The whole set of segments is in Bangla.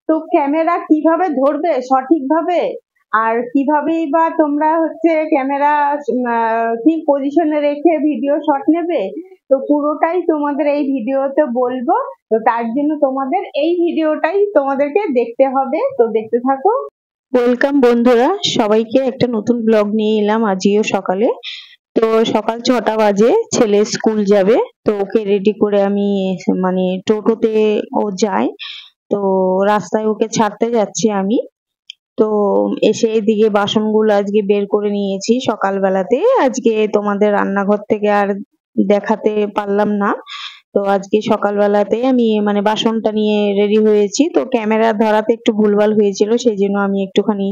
তো ক্যামেরা কিভাবে ধরবে সঠিকভাবে, আর কিভাবেই বা তোমরা ক্যামেরা ঠিক পজিশনে রেখে ভিডিও শট নেবে, তো পুরোটাই তোমাদের এই ভিডিওতে বলবো। তো তার জন্য তোমাদের এই ভিডিওটাই তোমাদেরকে দেখতে হবে, তো দেখতে থাকো। ওয়েলকাম বন্ধুরা, সবাইকে একটা নতুন ব্লগ নিয়ে এলাম আজকেও সকালে। তো সকাল 6টা বাজে, ছেলে স্কুল যাবে, তো ওকে রেডি করে আমি টোটোতে ও যায়, তো রাস্তায় ওকে ছাড়তে যাচ্ছি আমি। তো এসে এদিকে বাসনগুলো আজকে বের করে নিয়েছি সকালবেলাতে। আজকে তোমাদের রান্নাঘর থেকে আর দেখাতে পারলাম না, তো আজকে সকালবেলাতে আমি বাসনটা নিয়ে রেডি হয়েছি। তো ক্যামেরা ধরাতে একটু ভুলভাল হয়েছিল, সেই জন্য আমি একটুখানি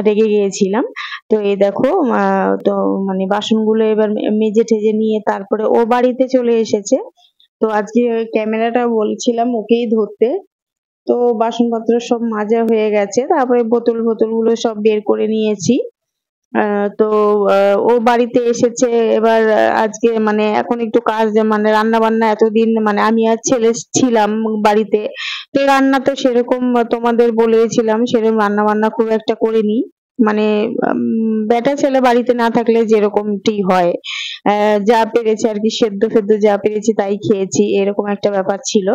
রেগে গিয়েছিলাম। তো এই দেখো তো বাসনগুলো এবার মেজে ঠেজে নিয়ে তারপরে ও বাড়িতে চলে এসেছে। তো আজকে ক্যামেরাটা বলছিলাম ওকেই ধরতে। তো বাসনপত্র সব মাজা হয়ে গেছে, তারপরে বোতল গুলো সব বের করে নিয়েছি। তো ও বাড়িতে এসেছে এবার। আজকে এখন একটু কাজ, রান্না বান্না এতদিন আমি আর ছেলে ছিলাম বাড়িতে, তো রান্না তো সেরকম তোমাদের বলেছিলাম, সেরকম রান্না বান্না খুব একটা করিনি। বেটা ছেলে বাড়িতে না থাকলে যেরকমটি হয়, যা পেরেছি আর কি, সেদ্ধ ফেদ্ধ যা পেরেছি তাই খেয়েছি, এরকম একটা ব্যাপার ছিল।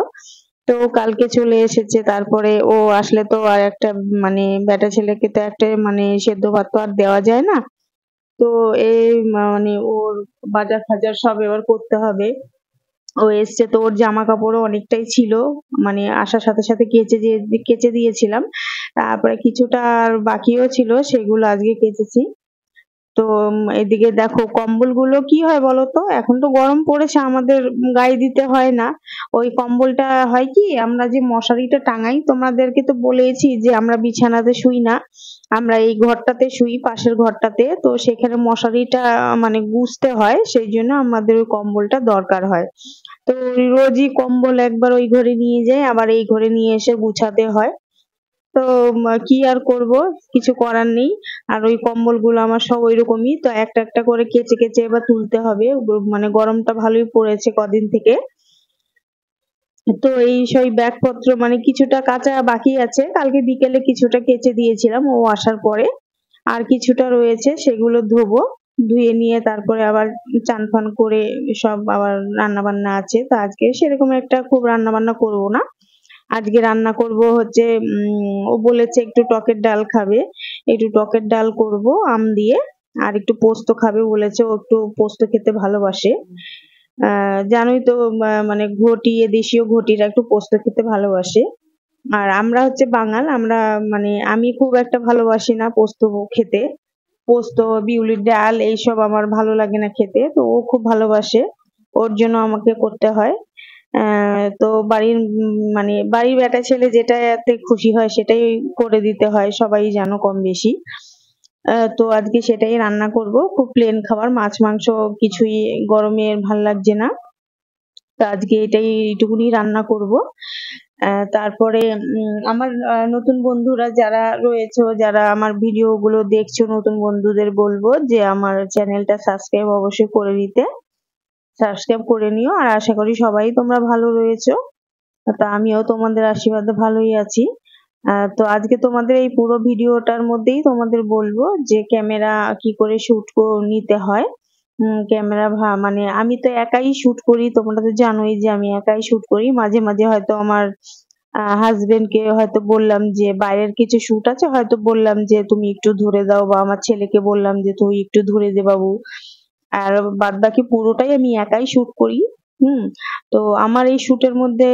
তো কালকে চলে এসেছে, তারপরে ও আসলে তো আর একটা বেটা ছেলেকে তো একটা সেদ্ধ ভাত তো আর দেওয়া যায় না। তো এই ওর বাজার ফাজার সব এবার করতে হবে। ও এসছে, তো ওর জামা কাপড়ও অনেকটাই ছিল, আসার সাথে সাথে কেচে দিয়েছিলাম। তারপরে কিছুটা আর বাকিও ছিল, সেগুলো আজকে কেচেছি। তো এদিকে দেখো কম্বলগুলো কি হয় বলতো, এখন তো গরম পড়েছে, আমাদের গায়ে দিতে হয় না। ওই কম্বলটা হয় কি, আমরা যে মশারিটা টাঙাই, তোমাদেরকে তো বলেছি যে আমরা বিছানাতে শুই না, আমরা এই ঘরটাতে শুই, পাশের ঘরটাতে। তো সেখানে মশারিটা গুছতে হয়, সেই জন্য আমাদের ওই কম্বলটা দরকার হয়। তো রোজই কম্বল একবার ওই ঘরে নিয়ে যাই, আবার এই ঘরে নিয়ে এসে গুছাতে হয়। তো কি আর করব, কিছু করার নেই। আর ওই কম্বলগুলো আমার সব ওইরকমই, তো একটা একটা করে কেচে কেচে এবার তুলতে হবে। গরমটা ভালোই পড়েছে কদিন থেকে। তো এই সব ব্যাগপত্র কিছুটা কাঁচা বাকি আছে, কালকে বিকেলে কিছুটা কেচে দিয়েছিলাম ও আসার পরে। আর কিছুটা রয়েছে, সেগুলো ধোবো। ধুয়ে নিয়ে তারপরে আবার চান ফান করে সব আবার রান্না বান্না আছে। তো আজকে সেরকম একটা খুব রান্না বান্না করবো না। আজকে রান্না করব ও বলেছে একটু টকের ডাল খাবে, একটু টকের ডাল করব আম দিয়ে। আর একটু পোস্ত খাবে বলেছে, ও একটু পোস্ত খেতে ভালোবাসে। জানোই তো, ঘটি, দেশীয় ঘটিরা একটু পোস্ত খেতে ভালোবাসে। আর আমরা বাঙাল, আমরা আমি খুব একটা ভালোবাসি না পোস্ত খেতে। পোস্ত, বিউলির ডাল এইসব আমার ভালো লাগে না খেতে, তো ও খুব ভালোবাসে, ওর জন্য আমাকে করতে হয়। তো বাড়ির বেটা ছেলে যেটাতে খুশি হয় সেটাই করে দিতে হয়, সবাই জানো কম বেশি। তো আজকে সেটাই রান্না করব, খুব প্লেন খাবার, মাছ মাংস কিছুই গরমে ভাল লাগছে না। তো আজকে এইটুকুনি রান্না করব। তারপরে আমার নতুন বন্ধুরা যারা রয়েছে, যারা আমার ভিডিও গুলো দেখছো, নতুন বন্ধুদের বলবো যে আমার চ্যানেলটা সাবস্ক্রাইব অবশ্যই করে দিতে। সাবস্ক্রাইব করে নিও, আর আশা করি সবাই তোমরা ভালো রয়েছো। তা আমিও তোমাদের আশীর্বাদে ভালোই আছি। তো আজকে তোমাদের এই পুরো ভিডিওটার মধ্যেই তোমাদের বলবো যে ক্যামেরা কি করে শুট নিতে হয়। ক্যামেরা আমি তো একাই শুট করি, তোমরা তো জানোই যে আমি একাই শুট করি। মাঝে মাঝে হয়তো আমার হাজবেন্ড কে হয়তো বললাম যে বাইরের কিছু শুট আছে, হয়তো বললাম যে তুমি একটু ধরে দাও, বা আমার ছেলেকে বললাম যে তুই একটু ধরে দে বাবু। আর বাদ বাকি পুরোটাই আমি একাই শুট করি। হুম। তো আমার এই শুটের মধ্যে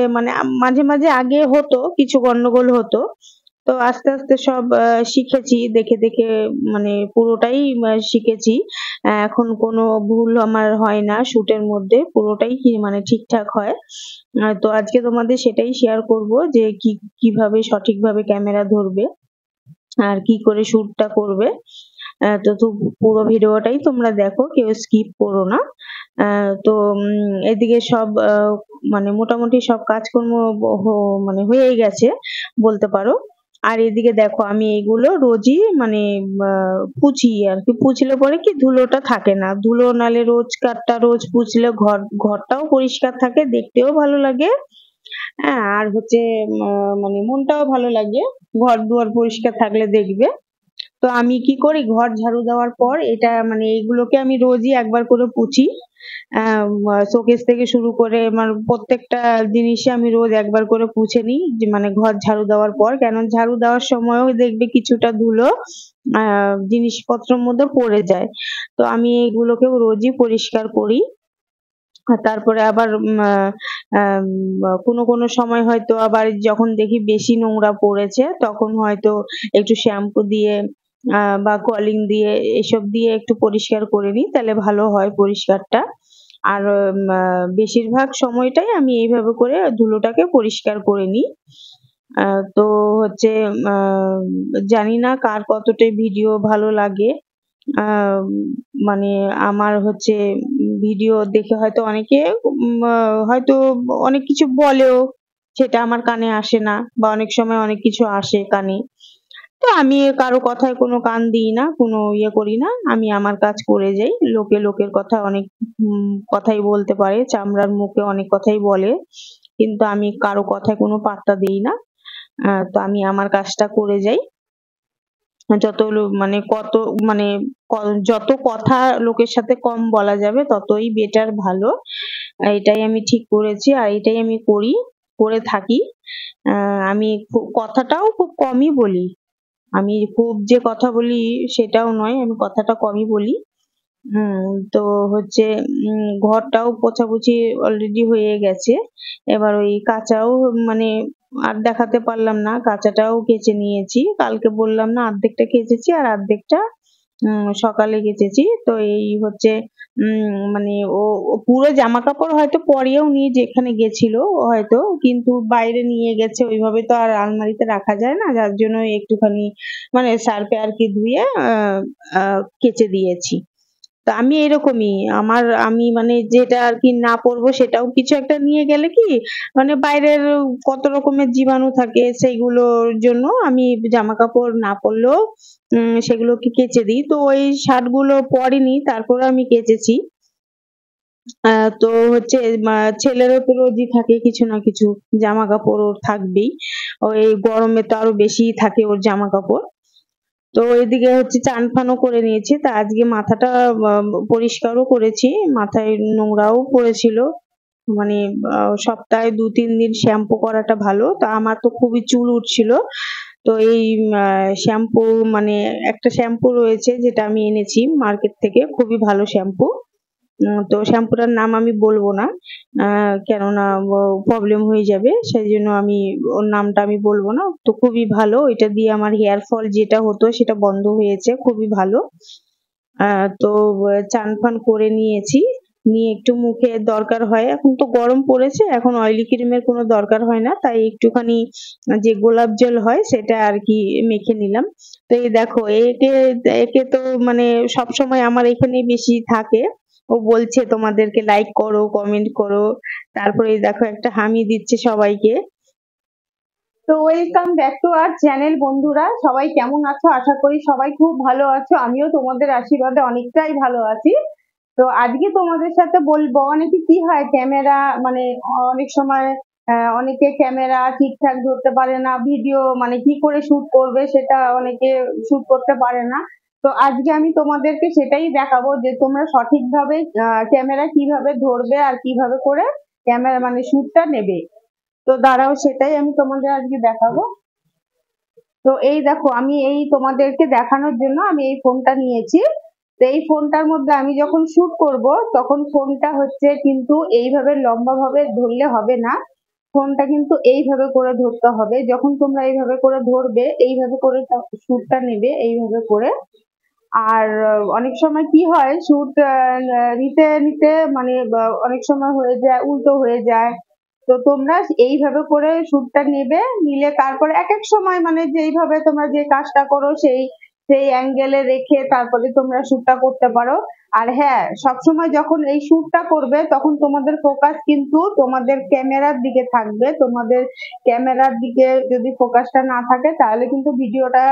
মাঝে মাঝে আগে হতো, কিছু গন্ডগোল হতো। তো আস্তে আস্তে সব শিখেছি দেখে দেখে, পুরোটাই শিখেছি। এখন কোনো ভুল আমার হয় না শুটের মধ্যে, পুরোটাই কি ঠিকঠাক হয়। তো আজকে তোমাদের সেটাই শেয়ার করব যে কিভাবে সঠিকভাবে ক্যামেরা ধরবে আর কি করে শুটটা করবে। তো পুরো ভিডিওটাই তোমরা দেখো, কেউ স্কিপ করো না। তো এদিকে সব মোটামুটি সব কাজকর্ম হয়েই গেছে বলতে পারো। আর এদিকে দেখো আমি এইগুলো রোজই পুছি আর কি, পুছলে পরে কি ধুলোটা থাকে না, রোজ পুছলে ঘরটাও পরিষ্কার থাকে, দেখতেও ভালো লাগে। হ্যাঁ, আর হচ্ছে মানে মনটাও ভালো লাগে ঘর দুয়ার পরিষ্কার থাকলে দেখবে। তো আমি কি করি, ঘর ঝাড়ু দেওয়ার পর এটা মানে এইগুলোকে আমি রোজই একবার করে পুছি। শোকেস থেকে শুরু করে আমার প্রত্যেকটা জিনিসই আমি রোজ একবার করে পুছে নিই, যে মানে ঘর ঝাড়ু দেওয়ার পর। কেন ঝাড়ু দেওয়ার সময়ও দেখবে কিছুটা ধুলো জিনিসপত্রের মধ্যে পড়ে যায়। তো আমি এগুলোকেও রোজই পরিষ্কার করি। আর তারপরে আবার কোনো সময় হয়তো আবার যখন দেখি বেশি নোংরা পড়েছে তখন হয়তো একটু শ্যাম্পু দিয়ে বা কলিং দিয়ে এসব দিয়ে একটু পরিষ্কার করে নিই, তাহলে ভালো হয় পরিষ্কারটা। আর বেশিরভাগ সময়টাই আমি এইভাবে করে ধুলোটাকে পরিষ্কার করে নিই। তো হচ্ছে জানি না কার কতটা ভিডিও ভালো লাগে। আহ মানে আমার হচ্ছে ভিডিও দেখে হয়তো অনেকে হয়তো অনেক কিছু বলেও, সেটা আমার কানে আসে না, বা অনেক সময় অনেক কিছু আসে কানে। তো আমি কারো কথায় কোনো কান দিই না, কোনো ইয়ে করি না। আমি আমার কাজ করে যাই। লোকে লোকের কথা অনেক কথাই বলতে পারে, চামড়ার মুখে অনেক কথাই বলে। কিন্তু আমি কারো কথায় কোনো পাত্তা দেই না। তো আমি আমার কাজটা করে যাই। যত মানে কত মানে যত কথা লোকের সাথে কম বলা যাবে ততই বেটার, ভালো। এটাই আমি ঠিক করেছি আর এটাই আমি করি, করে থাকি। আমি কথাটাও খুব কমই বলি। আমি খুব যে কথা বলি সেটাও নয়, আমি কথাটা কমই বলি। তো হচ্ছে ঘরটাও পোছাপুছি অলরেডি হয়ে গেছে। এবার ওই কাচাও মানে আর দেখাতে পারলাম না, কাচাটাও কেচে নিয়েছি। কালকে বললাম না, অর্ধেকটা কেচেছি আর অর্ধেকটা সকালে কেচেছি। তো এই হচ্ছে মানে ও পুরো জামাকাপড় হয়তো পরেও নি, যেখানে গেছিল হয়তো, কিন্তু বাইরে নিয়ে গেছে, ওইভাবে তো আর আলমারিতে রাখা যায় না, যার জন্য একটুখানি মানে সার্ফে আর কি ধুয়ে কেচে দিয়েছি। তো আমি এরকমই, আমি মানে যেটা আর কি না পরবো সেটাও কিছু একটা নিয়ে গেলে কি মানে বাইরের কত রকমের জীবাণু থাকে, সেইগুলোর জন্য আমি জামা কাপড় না পরলেও সেগুলোকে কেচে দিই। তো ওই শার্ট গুলো পরেনি, তারপর আমি কেচেছি। তো হচ্ছে ছেলেরও তো রোজই থাকে কিছু না কিছু জামা কাপড়, ওর থাকবেই। ওই গরমে তো আরো বেশি থাকে ওর জামা কাপড়। তো এদিকে হচ্ছে চান ফানও করে নিয়েছি। তা আজকে মাথাটা পরিষ্কারও করেছি, মাথায় নোংরাও পড়েছিল। মানে সপ্তাহে ২-৩ দিন শ্যাম্পু করাটা ভালো। তো আমার তো খুবই চুল উঠছিল। তো এই শ্যাম্পু মানে একটা শ্যাম্পু রয়েছে যেটা আমি এনেছি মার্কেট থেকে, খুবই ভালো শ্যাম্পু। তো শ্যাম্পুটার নাম আমি বলবো না, কেননা প্রবলেম হয়ে যাবে, সেই জন্য আমি ওর নামটা আমি বলবো না। তো খুবই ভালো, এটা দিয়ে আমার হেয়ার ফল যেটা হতো সেটা বন্ধ হয়েছে, খুবই ভালো। তো চান ফান করে নিয়েছি, নিয়ে একটু মুখে দরকার হয়, এখন তো গরম পড়েছে, এখন অয়েলি ক্রিমের কোনো দরকার হয় না, তাই একটুখানি যে গোলাপ জল হয় সেটা আর কি মেখে নিলাম। তো এই দেখো একে একে তো মানে সবসময় আমার এখানেই বেশি থাকে। ও বলছে তোমাদেরকে লাইক করো, কমেন্ট করো, তারপরে এই দেখো একটা হামি দিচ্ছে সবাইকে। তো welcome back to our channel বন্ধুরা, সবাই কেমন আছো? আশা করি সবাই খুব ভালো আছো, আমিও তোমাদের আশীর্বাদে অনেকটাই ভালো আছি। তো আজকে তোমাদের সাথে বলবো, অনেকে কি হয় ক্যামেরা মানে অনেক সময় অনেকে ক্যামেরা ঠিকঠাক ধরতে পারে না, ভিডিও মানে কি করে শুট করবে সেটা অনেকে শুট করতে পারে না। তো আজকে আমি তোমাদেরকে সেটাই দেখাবো যে তোমরা সঠিকভাবে ক্যামেরা কিভাবে ধরবে আর কিভাবে করে ক্যামেরা মানে শুটটা নেবে। তো দাঁড়াও, সেটাই আমি তোমাদের আজকে দেখাবো। তো এই দেখো, আমি এই তোমাদেরকে দেখানোর জন্য আমি এই ফোনটা নিয়েছি। তো এই ফোনটার মধ্যে আমি যখন শুট করব তখন ফোনটা হচ্ছে কিন্তু এইভাবে লম্বা ভাবে ধরলে হবে না, ফোনটা কিন্তু এইভাবে করে ধরতে হবে। যখন তোমরা এইভাবে করে ধরবে, এইভাবে করে শুটটা নেবে এইভাবে করে। আর অনেক সময় কি হয়, শুট নিতে নিতে মানে অনেক সময় হয়ে যায় উল্টো হয়ে যায়। তো তোমরা এইভাবে করে শুটটা নেবে, নিলে তারপরে এক এক সময় মানে যেইভাবে তোমরা যে কাজটা করো সেই সেই অ্যাঙ্গেলে রেখে তারপরে তোমরা শুটটা করতে পারো। আর হ্যাঁ, সবসময় যখন এই শুটটা করবে তখন তোমাদের ফোকাস কিন্তু তোমাদের ক্যামেরার দিকে থাকবে। তোমাদের ক্যামেরার দিকে যদি ফোকাসটা না থাকে তাহলে কিন্তু ভিডিওটা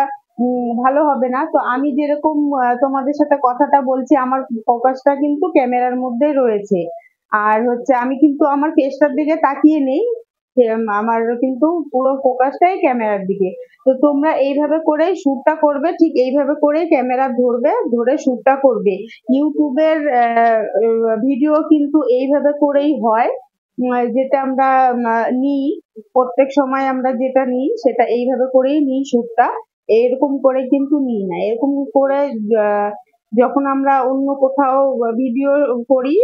ভালো হবে না। তো আমি যেরকম তোমাদের সাথে কথাটা বলছি, আমার ফোকাসটা কিন্তু ক্যামেরার মধ্যেই রয়েছে। আর হচ্ছে আমি কিন্তু আমার ফেসটার দিকে তাকিয়ে নেই, আমার কিন্তু পুরো ফোকাসটাই ক্যামেরার দিকে। তো তোমরা এইভাবে করেই শ্যুটটা করবে, ঠিক এইভাবে করেই ক্যামেরা ধরবে, ধরে শ্যুটটা করবে। ইউটিউবের ভিডিও কিন্তু এইভাবে করেই হয়, যেটা আমরা নিই প্রত্যেক সময়, আমরা যেটা নিই সেটা এইভাবে করেই নিই শ্যুটটা। এরকম করে কিন্তু নিই না। এরকম করে যখন আমরা অন্য কোথাও ভিডিও করি,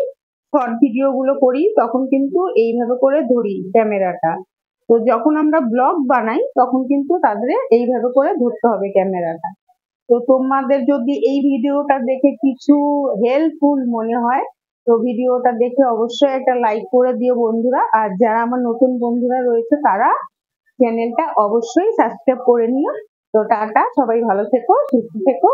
শর্ট ভিডিও গুলো করি, তখন কিন্তু এইভাবে করে ধরি ক্যামেরাটা। তো যখন আমরা ব্লগ বানাই তখন কিন্তু তাদের এইভাবে করে ধরতে হবে ক্যামেরাটা। তো তোমাদের যদি এই ভিডিওটা দেখে কিছু হেল্পফুল মনে হয়, তো ভিডিওটা দেখে অবশ্যই একটা লাইক করে দিও বন্ধুরা। আর যারা আমার নতুন বন্ধুরা রয়েছে তারা চ্যানেলটা অবশ্যই সাবস্ক্রাইব করে নিও। তো টাটা, সবাই ভালো থেকো, সুস্থ থেকো।